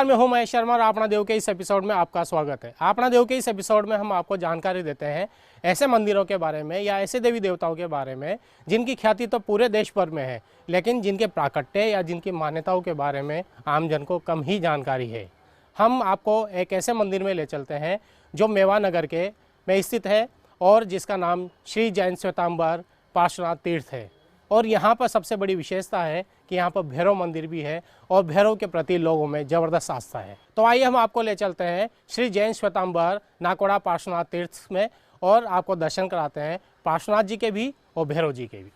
नमस्कार, मैं हूं महेश शर्मा और आपना देव के इस एपिसोड में आपका स्वागत है। आपना देव के इस एपिसोड में हम आपको जानकारी देते हैं ऐसे मंदिरों के बारे में या ऐसे देवी देवताओं के बारे में जिनकी ख्याति तो पूरे देश भर में है, लेकिन जिनके प्राकट्य या जिनकी मान्यताओं के बारे में आमजन को कम ही जानकारी है। हम आपको एक ऐसे मंदिर में ले चलते हैं जो मेवा नगर के में स्थित है और जिसका नाम श्री जैन श्वेतांबर पार्श्वनाथ तीर्थ है। और यहाँ पर सबसे बड़ी विशेषता है कि यहाँ पर भैरव मंदिर भी है और भैरव के प्रति लोगों में ज़बरदस्त आस्था है। तो आइए हम आपको ले चलते हैं श्री जैन श्वेतांबर नाकोड़ा पार्श्वनाथ तीर्थ में और आपको दर्शन कराते हैं पार्श्वनाथ जी के भी और भैरव जी के भी।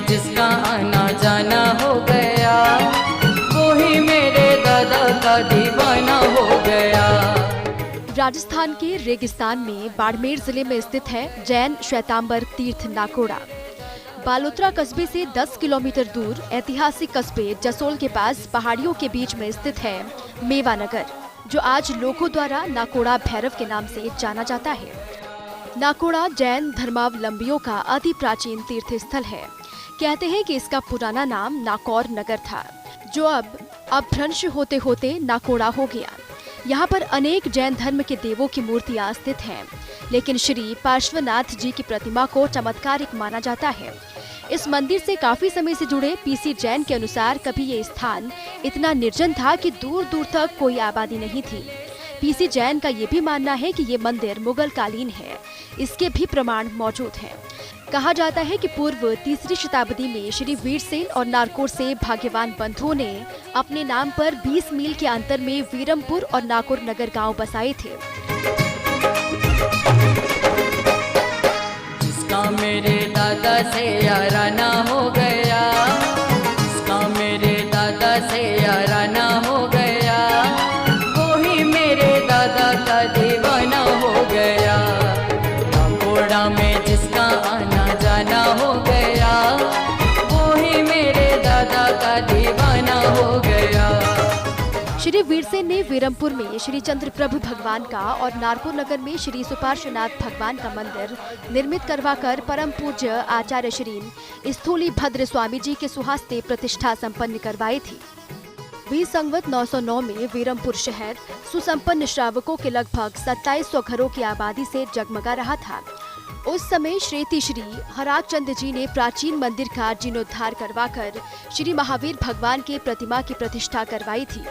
जिसका आना जाना हो गया वो ही मेरे दादा का दीवाना हो गया। राजस्थान के रेगिस्तान में बाड़मेर जिले में स्थित है जैन श्वेतांबर तीर्थ नाकोड़ा। बालोतरा कस्बे से 10 किलोमीटर दूर ऐतिहासिक कस्बे जसोल के पास पहाड़ियों के बीच में स्थित है मेवा नगर, जो आज लोगों द्वारा नाकोड़ा भैरव के नाम से जाना जाता है। नाकोड़ा जैन धर्मावलंबियों का अति प्राचीन तीर्थ स्थल है। कहते हैं कि इसका पुराना नाम नाकौर नगर था, जो अब अपभ्रंश होते होते नाकोड़ा हो गया। यहाँ पर अनेक जैन धर्म के देवों की मूर्तियाँ स्थित हैं, लेकिन श्री पार्श्वनाथ जी की प्रतिमा को चमत्कारिक माना जाता है। इस मंदिर से काफी समय से जुड़े पीसी जैन के अनुसार कभी ये स्थान इतना निर्जन था कि दूर दूर तक कोई आबादी नहीं थी। पीसी जैन का ये भी मानना है कि ये मंदिर मुगल कालीन है। इसके भी प्रमाण मौजूद हैं। कहा जाता है कि पूर्व 3री शताब्दी में श्री वीरसेन और नारकोर से भाग्यवान बंधुओं ने अपने नाम पर 20 मील के अंतर में वीरमपुर और नाकोर नगर गांव बसाए थे। जिसका मेरे दादा से याराना हो गया, जिसका मेरे दादा से याराना हो गया वो ही मेरे दादा का दीवाना हो गया। नाकोड़ा में जिसका आना जाना हो गया वो ही मेरे दादा का दीवाना हो गया। श्री वीरसेन ने वीरमपुर में श्री चंद्रप्रभु भगवान का और नारकोर नगर में श्री सुपार्श्वनाथ भगवान का मंदिर निर्मित करवाकर परम पूज्य आचार्य श्री स्थूली भद्र स्वामी जी के सुहास्ते प्रतिष्ठा संपन्न करवाई थी। 20 संवत 909 में वीरमपुर शहर सुसंपन्न श्रावकों के लगभग 2700 घरों की आबादी से जगमगा रहा था। उस समय श्रेती श्री हराग चंद जी ने प्राचीन मंदिर का जीर्णोद्धार करवाकर श्री महावीर भगवान के प्रतिमा की प्रतिष्ठा करवाई थी।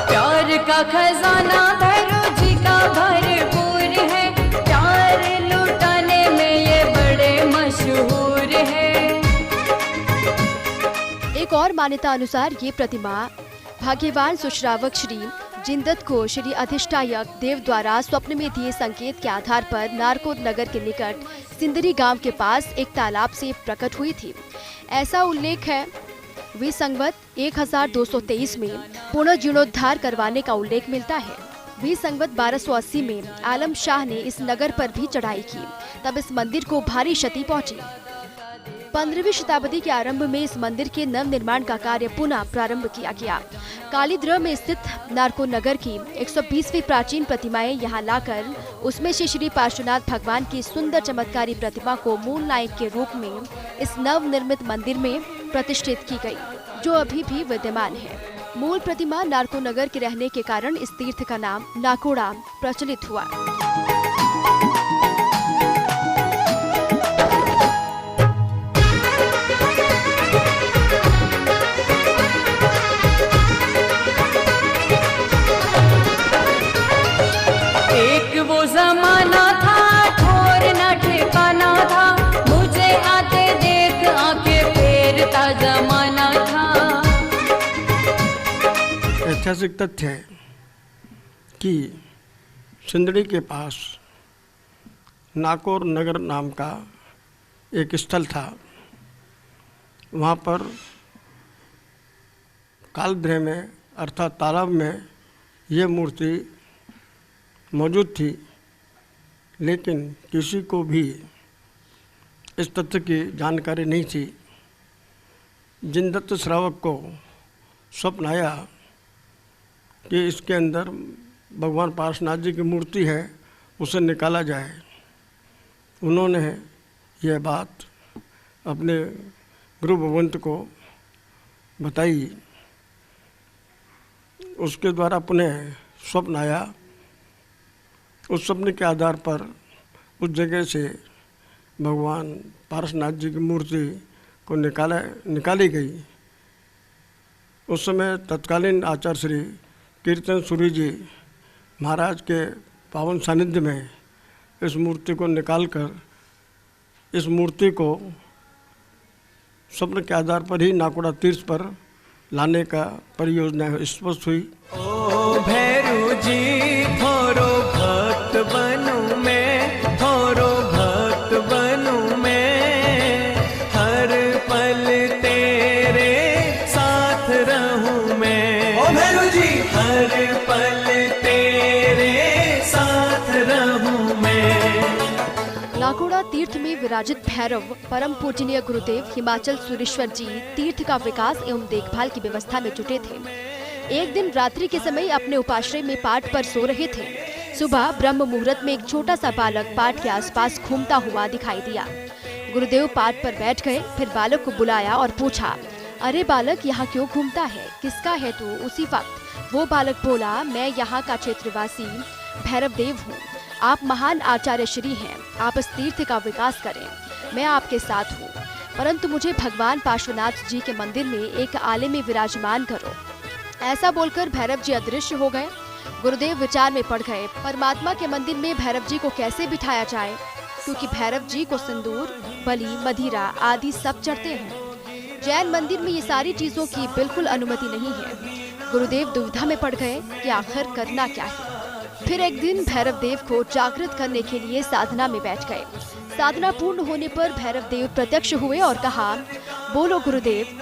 प्यार का खजाना भैरव जी का भरपूर है, प्यार लुटाने में ये बड़े मशहूर है। एक और मान्यता अनुसार ये प्रतिमा भाग्यवान सुश्रावक श्री जिंदत को श्री अधिष्ठायक देव द्वारा स्वप्न में दिए संकेत के आधार पर नारकोर नगर के निकट सिंदरी गांव के पास एक तालाब से प्रकट हुई थी। ऐसा उल्लेख है। विसंवत 1223 में पुनर्जीर्णोद्धार करवाने का उल्लेख मिलता है। विसंवत 1280 में आलम शाह ने इस नगर पर भी चढ़ाई की, तब इस मंदिर को भारी क्षति पहुंची। 15वीं शताब्दी के आरंभ में इस मंदिर के नव निर्माण का कार्य पुनः प्रारंभ किया गया। कालीद्र में स्थित नारकोर नगर की 120वीं प्राचीन प्रतिमाएं यहां लाकर उसमें से श्री पार्श्वनाथ भगवान की सुंदर चमत्कारी प्रतिमा को मूल नायक के रूप में इस नव निर्मित मंदिर में प्रतिष्ठित की गई, जो अभी भी विद्यमान है। मूल प्रतिमा नारकोर नगर के रहने के कारण इस तीर्थ का नाम नाकोड़ा प्रचलित हुआ। वो जमाना था ठोर न ठिकाना था, मुझे आते देख आंखें फेरता जमाना था। ऐतिहासिक तथ्य है कि सिंदड़ी के पास नाकोर नगर नाम का एक स्थल था। वहाँ पर कालद्रे में अर्थात तालाब में ये मूर्ति मौजूद थी, लेकिन किसी को भी इस तथ्य की जानकारी नहीं थी। जिनदत्त श्रावक को स्वप्न आया कि इसके अंदर भगवान पार्श्वनाथ जी की मूर्ति है, उसे निकाला जाए। उन्होंने यह बात अपने गुरु भगवंत को बताई। उसके द्वारा पुनः स्वप्न आया। उस स्वप्न के आधार पर उस जगह से भगवान पार्श्वनाथ जी की मूर्ति को निकाली गई। उस समय तत्कालीन आचार्य श्री कीर्तन सूरी जी महाराज के पावन सानिध्य में इस मूर्ति को निकालकर इस मूर्ति को स्वप्न के आधार पर ही नाकोड़ा तीर्थ पर लाने का परियोजना स्पष्ट हुई। ओ भैरू जी थोरो भक्त बनूं मैं, थोरो भक्त बनूं मैं, हर पल तेरे साथ रहूं मैं। ओ भैरू जी हर पल तेरे साथ रहूं मैं। नाकोड़ा तीर्थ में विराजित भैरव परम पूजनीय गुरुदेव हिमाचल सुरेश्वर जी तीर्थ का विकास एवं देखभाल की व्यवस्था में जुटे थे। एक दिन रात्रि के समय अपने उपाश्रय में पाठ पर सो रहे थे। सुबह ब्रह्म मुहूर्त में एक छोटा सा बालक पाठ के आसपास घूमता हुआ दिखाई दिया। गुरुदेव पाठ पर बैठ गए, फिर बालक को बुलाया और पूछा, अरे बालक, यहाँ क्यों घूमता है, किसका है तू? उसी वक्त वो बालक बोला, मैं यहाँ का क्षेत्रवासी भैरव देव हूँ। आप महान आचार्य श्री हैं, आप इस तीर्थ का विकास करें, मैं आपके साथ हूँ, परंतु मुझे भगवान पार्श्वनाथ जी के मंदिर में एक आले में विराजमान करो। ऐसा बोलकर भैरव जी अदृश्य हो गए। गुरुदेव विचार में पड़ गए, परमात्मा के मंदिर में भैरव जी को कैसे बिठाया जाए, क्योंकि भैरव जी को सिंदूर, बलि, मदिरा आदि सब चढ़ते हैं। जैन मंदिर में ये सारी चीजों की बिल्कुल अनुमति नहीं है। गुरुदेव दुविधा में पड़ गए कि आखिर करना क्या है। फिर एक दिन भैरव देव को जागृत करने के लिए साधना में बैठ गए। साधना पूर्ण होने पर भैरव देव प्रत्यक्ष हुए और कहा, बोलो गुरुदेव।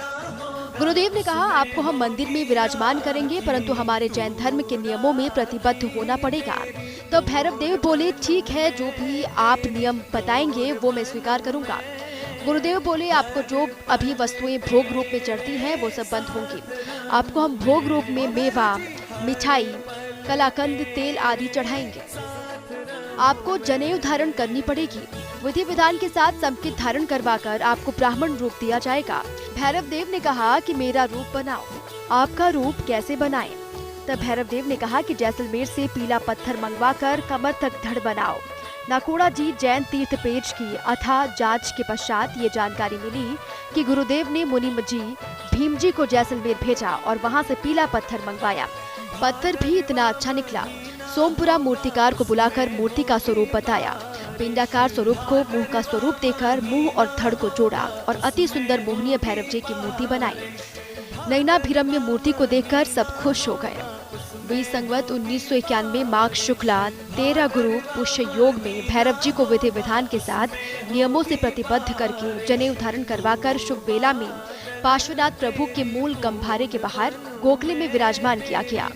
गुरुदेव ने कहा, आपको हम मंदिर में विराजमान करेंगे, परंतु हमारे जैन धर्म के नियमों में प्रतिबद्ध होना पड़ेगा। तो भैरव देव बोले, ठीक है, जो भी आप नियम बताएंगे वो मैं स्वीकार करूंगा। गुरुदेव बोले, आपको जो अभी वस्तुएं भोग रूप में चढ़ती हैं वो सब बंद होंगी। आपको हम भोग रूप में मेवा, मिठाई, कलाकंद, तेल आदि चढ़ाएंगे। आपको जनेऊ धारण करनी पड़ेगी। विधि विधान के साथ संकित धारण करवाकर आपको ब्राह्मण रूप दिया जाएगा। भैरव देव ने कहा कि मेरा रूप बनाओ। आपका रूप कैसे बनाएं? तब भैरव देव ने कहा कि जैसलमेर से पीला पत्थर मंगवाकर कमर तक धड़ बनाओ। नाकोड़ा जी जैन तीर्थ पेज की अथाह जांच के पश्चात ये जानकारी मिली कि गुरुदेव ने मुनिम जी भीम जी को जैसलमेर भेजा और वहाँ से पीला पत्थर मंगवाया। पत्थर भी इतना अच्छा निकला। सोमपुरा मूर्तिकार को बुलाकर मूर्ति का स्वरूप बताया। पिंडाकार स्वरूप को मुंह का स्वरूप देकर मुंह और धड़ को जोड़ा और अति सुंदर मोहनीय भैरव जी की मूर्ति बनाई। नयनाभिरम्य मूर्ति को देखकर सब खुश हो गए। 20 संवत 1991 माघ शुक्ला 13 गुरु पुष्य योग में भैरव जी को विधि विधान के साथ नियमों से प्रतिबद्ध करके जनेऊ धारण करवाकर शुभ बेला में पार्श्वनाथ प्रभु के मूल गंभारे के बाहर गोखले में विराजमान किया गया।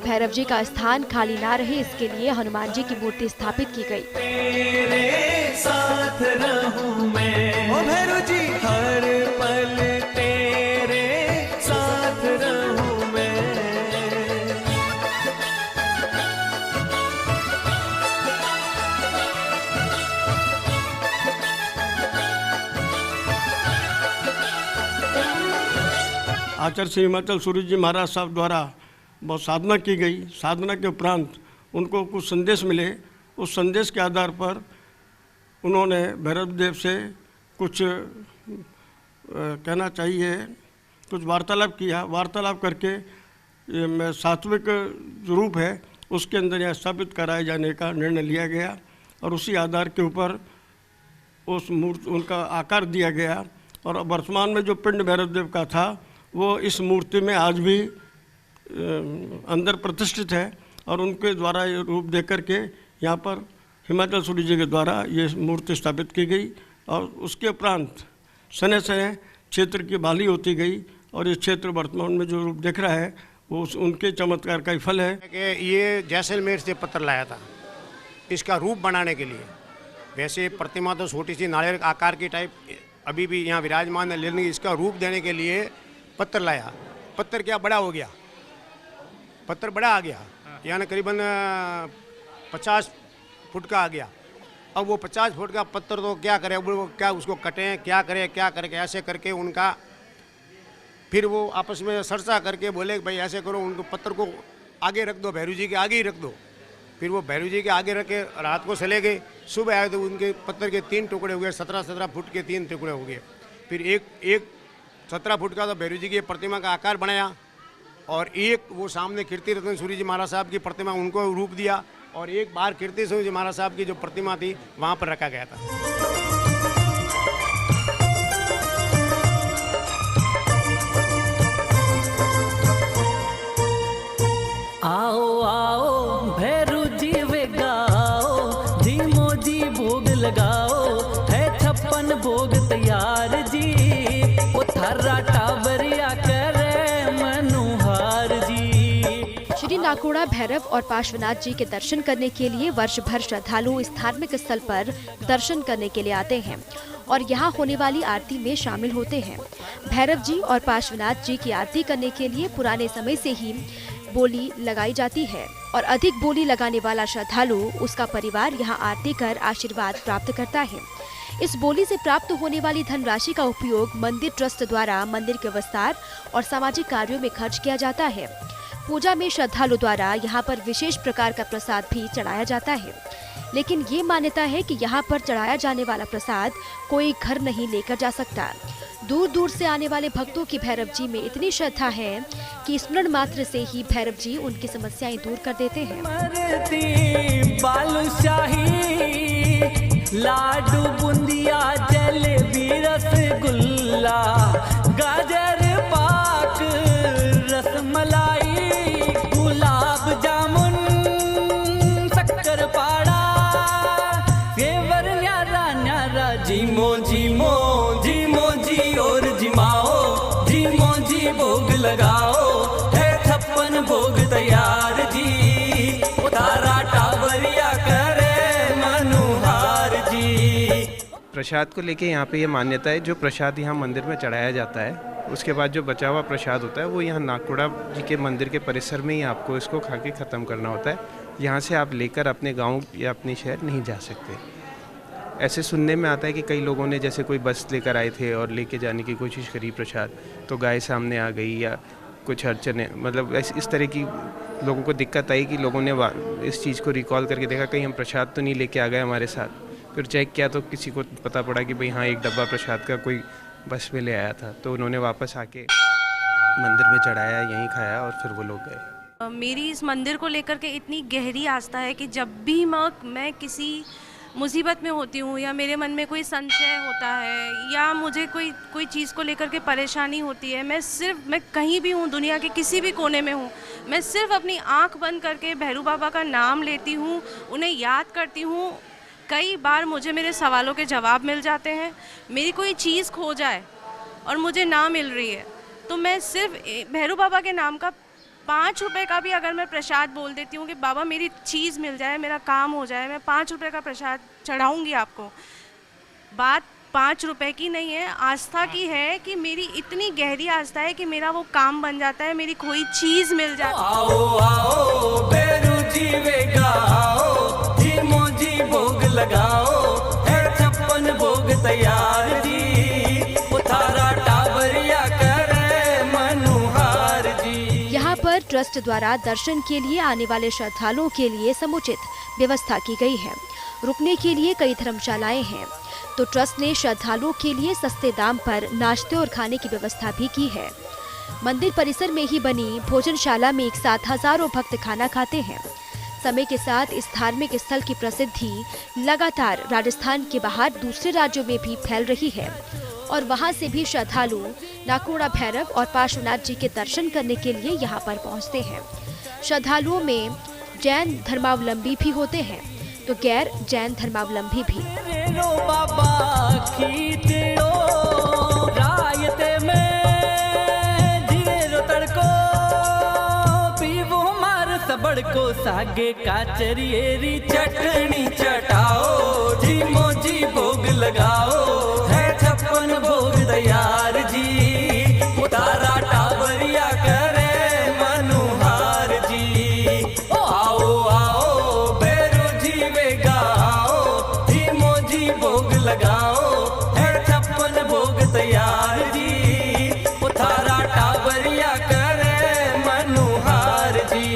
भैरव जी का स्थान खाली ना रहे, इसके लिए हनुमान जी की मूर्ति स्थापित की गई। तेरे साथ रहूं मैं, ओ भैरू जी हर पल तेरे साथ रहूं मैं। आचार्य श्री हिमाचल सूरी जी महाराज साहब द्वारा बहुत साधना की गई। साधना के उपरांत उनको कुछ संदेश मिले। उस संदेश के आधार पर उन्होंने भैरव देव से कुछ कहना चाहिए कुछ वार्तालाप किया। वार्तालाप करके ये सात्विक जो रूप है उसके अंदर यह स्थापित कराए जाने का निर्णय लिया गया और उसी आधार के ऊपर उस मूर्ति उनका आकार दिया गया। और वर्तमान में जो पिंड भैरव देव का था वो इस मूर्ति में आज भी अंदर प्रतिष्ठित है और उनके द्वारा ये रूप दे करके यहाँ पर हिमाचल सूरी जी के द्वारा ये मूर्ति स्थापित की गई। और उसके उपरांत सने सने क्षेत्र की बहाली होती गई और ये क्षेत्र वर्तमान में जो रूप दिख रहा है वो उनके चमत्कार का ही फल है। कि ये जैसलमेर से पत्थर लाया था इसका रूप बनाने के लिए। वैसे प्रतिमा तो छोटी सी नारियल आकार की टाइप अभी भी यहाँ विराजमान है, लेकिन इसका रूप देने के लिए पत्थर लाया। पत्थर क्या बड़ा हो गया, पत्थर बड़ा आ गया, यानी करीबन 50 फुट का आ गया। अब वो 50 फुट का पत्थर तो क्या करे, वो क्या उसको कटें, क्या करें ऐसे करके उनका फिर वो आपस में चर्चा करके बोले कि भाई ऐसे करो, उनको पत्थर को आगे रख दो, भैरू जी के आगे ही रख दो। फिर वो भैरू जी के आगे रख के रात को चले गए। सुबह आए तो उनके पत्थर के 3 टुकड़े हो गए, 17 फुट के 3 टुकड़े हो गए। फिर एक 17 फुट का तो भैरू जी की प्रतिमा का आकार बनाया, और एक वो सामने कीर्ति रत्न सूरी जी महाराज साहब की प्रतिमा उनको रूप दिया, और एक बार कीर्ति सूरी जी महाराज साहब की जो प्रतिमा थी वहाँ पर रखा गया था। आओ आओ भैरू जी वे गाओ, धीमो जी भोग लगाओ, है 56 भोग तैयार जी, वो थारा टावरिया करे मनोहार जी। श्री नाकोड़ा भैरव और पार्श्वनाथ जी के दर्शन करने के लिए वर्ष भर श्रद्धालु इस धार्मिक स्थल पर दर्शन करने के लिए आते हैं और यहाँ होने वाली आरती में शामिल होते हैं। भैरव जी और पार्श्वनाथ जी की आरती करने के लिए पुराने समय से ही बोली लगाई जाती है, और अधिक बोली लगाने वाला श्रद्धालु उसका परिवार यहाँ आरती कर आशीर्वाद प्राप्त करता है। इस बोली से प्राप्त होने वाली धनराशि का उपयोग मंदिर ट्रस्ट द्वारा मंदिर के विस्तार और सामाजिक कार्यों में खर्च किया जाता है। पूजा में श्रद्धालु द्वारा यहाँ पर विशेष प्रकार का प्रसाद भी चढ़ाया जाता है, लेकिन ये मान्यता है कि यहाँ पर चढ़ाया जाने वाला प्रसाद कोई घर नहीं लेकर जा सकता। दूर दूर से आने वाले भक्तों की भैरव जी में इतनी श्रद्धा है कि स्मरण मात्र से ही भैरव जी उनकी समस्याएं दूर कर देते हैं। बालूशाही लाडू बुंदिया जलेबी रसगुल्ला गाजर पाक रसमलाई गुलाब जामुन शक्कर पाड़ा सेवर न्यारा न्यारा जीमो जीमो जीमो जी और जिमाओ जीमो जी भोग लगाओ, है 56 भोग तैयार जी, तारा टावरिया करे मनोहार जी। प्रसाद को लेके यहाँ पे ये मान्यता है, जो प्रसाद यहाँ मंदिर में चढ़ाया जाता है उसके बाद जो बचा हुआ प्रसाद होता है वो यहाँ नाकोड़ा जी के मंदिर के परिसर में ही आपको इसको खा के ख़त्म करना होता है। यहाँ से आप लेकर अपने गांव या अपने शहर नहीं जा सकते। ऐसे सुनने में आता है कि कई लोगों ने जैसे कोई बस लेकर आए थे और लेके जाने की कोशिश करी प्रसाद, तो गाय सामने आ गई या कुछ अड़चने, मतलब इस तरह की लोगों को दिक्कत आई कि लोगों ने इस चीज़ को रिकॉल करके देखा कहीं हम प्रसाद तो नहीं लेके आ गए हमारे साथ। फिर चेक किया तो किसी को पता पड़ा कि भाई हाँ एक डब्बा प्रसाद का कोई बस में ले आया था, तो उन्होंने वापस आके मंदिर में चढ़ाया, यहीं खाया और फिर वो लोग गए। मेरी इस मंदिर को लेकर के इतनी गहरी आस्था है कि जब भी मैं किसी मुसीबत में होती हूँ या मेरे मन में कोई संशय होता है या मुझे कोई चीज़ को लेकर के परेशानी होती है, मैं कहीं भी हूँ, दुनिया के किसी भी कोने में हूँ, मैं सिर्फ अपनी आंख बंद करके भैरू बाबा का नाम लेती हूँ, उन्हें याद करती हूँ। कई बार मुझे मेरे सवालों के जवाब मिल जाते हैं। मेरी कोई चीज़ खो जाए और मुझे ना मिल रही है तो मैं सिर्फ भैरू बाबा के नाम का 5 रुपए का भी अगर मैं प्रसाद बोल देती हूँ कि बाबा मेरी चीज़ मिल जाए, मेरा काम हो जाए, मैं 5 रुपए का प्रसाद चढ़ाऊँगी आपको। बात 5 रुपए की नहीं है, आस्था की है कि मेरी इतनी गहरी आस्था है कि मेरा वो काम बन जाता है, मेरी कोई चीज़ मिल जाती है। आओ आओ भैरू जी वे गाओ, जीमो जी भोग लगाओ, है 56 भोग तैयार जी, उतारा टावरिया करे मनोहार जी। यहाँ पर ट्रस्ट द्वारा दर्शन के लिए आने वाले श्रद्धालुओं के लिए समुचित व्यवस्था की गई है। रुकने के लिए कई धर्मशालाएं हैं, तो ट्रस्ट ने श्रद्धालुओं के लिए सस्ते दाम पर नाश्ते और खाने की व्यवस्था भी की है। मंदिर परिसर में ही बनी भोजनशाला में एक साथ हजारों भक्त खाना खाते हैं। समय के साथ इस धार्मिक स्थल की प्रसिद्धि लगातार राजस्थान के बाहर दूसरे राज्यों में भी फैल रही है और वहां से भी श्रद्धालु नाकोड़ा भैरव और पार्श्वनाथ जी के दर्शन करने के लिए यहाँ पर पहुँचते हैं। श्रद्धालुओं में जैन धर्मावलंबी भी होते हैं तो गैर जैन धर्मावलंबी भी। बाबा खींचो रायते में जीरो तड़को पीवो मार सबड़ को सागे काचरिएरी चटनी चटाओ जी मोजी भोग लगाओ है 56 भोग तैयार जी उतारा टावरिया करे मनुहार जी ओ आओ आओ भैरू जी वे गाओ जी मोजी भोग लगाओ है 56 भोग तैयार जी उतारा टावरिया करे मनुहार जी।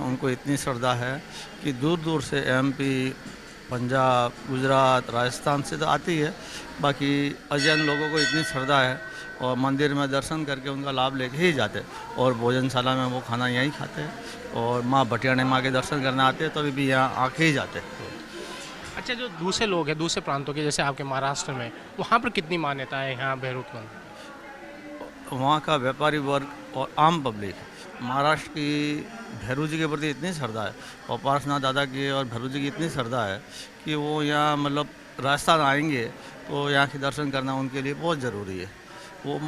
उनको इतनी श्रद्धा है कि दूर दूर से एमपी, पंजाब, गुजरात, राजस्थान से तो आती है, बाकी अजैन लोगों को इतनी श्रद्धा है और मंदिर में दर्शन करके उनका लाभ लेके ही जाते और भोजनशाला में वो खाना यहीं खाते हैं और माँ भटियाणी माँ के दर्शन करने आते हैं तो अभी भी यहाँ आके ही जाते हैं। अच्छा, जो दूसरे लोग हैं दूसरे प्रांतों के, जैसे आपके महाराष्ट्र में, वहाँ पर कितनी मान्यता है यहाँ भैरव के मंदिर? वहाँ का व्यापारी वर्ग और आम पब्लिक महाराष्ट्र की भैरू जी के प्रति इतनी श्रद्धा है और पार्श्वनाथ दादा की और भैरू जी की इतनी श्रद्धा है कि वो यहाँ मतलब राजस्थान आएंगे तो यहाँ के दर्शन करना उनके लिए बहुत ज़रूरी है। वो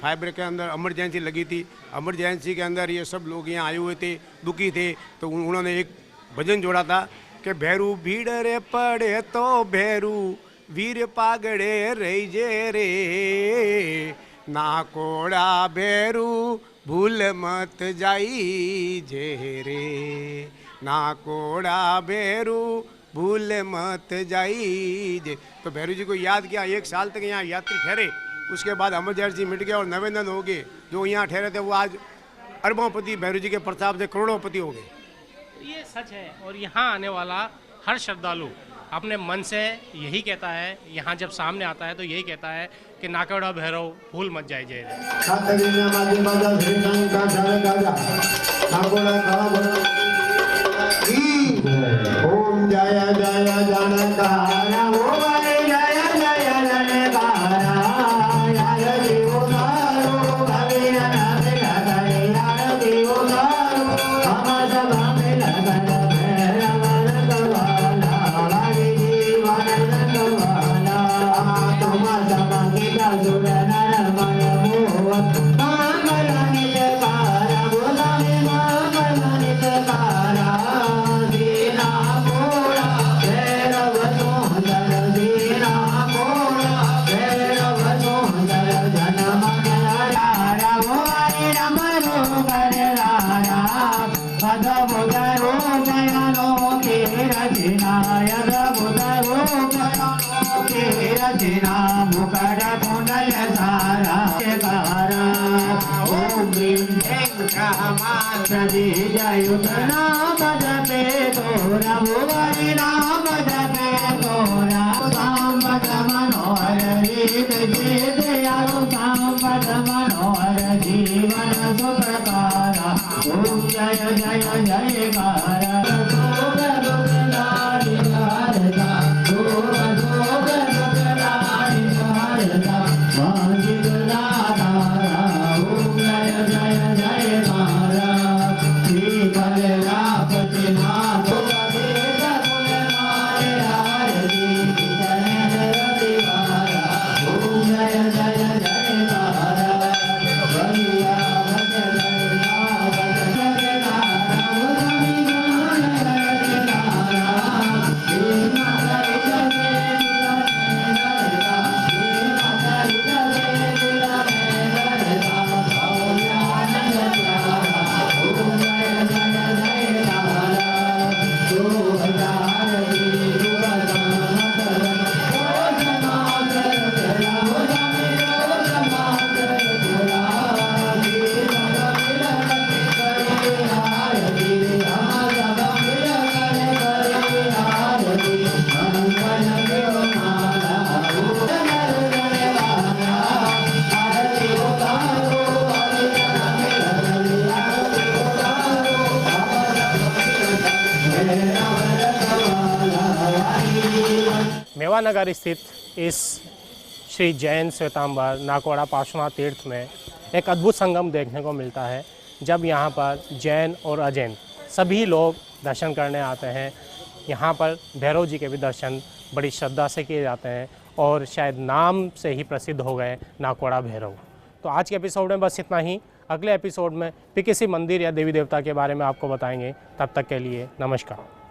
फाइबर के अंदर इमरजेंसी लगी थी, इमरजेंसी के अंदर ये सब लोग यहाँ आए हुए थे, दुखी थे, तो उन्होंने एक भजन जोड़ा था कि भैरू भीड़ रे पड़े तो भैरू वीर पागड़े रही जे रे, ना कोड़ा भैरू भूल मत जाई जे रे, ना कोड़ा भैरू भूल मत जाई जे। तो भैरू जी को याद किया, 1 साल तक यहाँ यात्री ठहरे, उसके बाद इमरजेंसी मिट गया और नवे दिन हो गए। जो यहाँ ठहरे थे वो आज अरबोंपति भैरू जी के प्रताप से करोड़ोंपति हो गए। ये सच है और यहाँ आने वाला हर श्रद्धालु अपने मन से यही कहता है, यहाँ जब सामने आता है तो यही कहता है कि नाकोड़ा भैरव भूल मत जाए जय ओम जय जय जनकारा ओम जय जय जयकारा जोग दुखदारी हारता जोग जोग दुखदारी हारता मांझी दुलारा ओम जय जय जयकारा श्री बलरापति नाथ कबीर कुल मारे आरती चरण रविवारा ओम जय जय जयकारा बलिया मेवानगर स्थित इस श्री जैन श्वेतांबर नाकोड़ा पार्श्वनाथ तीर्थ में एक अद्भुत संगम देखने को मिलता है, जब यहाँ पर जैन और अजैन सभी लोग दर्शन करने आते हैं। यहाँ पर भैरव जी के भी दर्शन बड़ी श्रद्धा से किए जाते हैं और शायद नाम से ही प्रसिद्ध हो गए नाकोड़ा भैरव। तो आज के एपिसोड में बस इतना ही। अगले एपिसोड में फिर किसी मंदिर या देवी देवता के बारे में आपको बताएंगे। तब तक के लिए नमस्कार।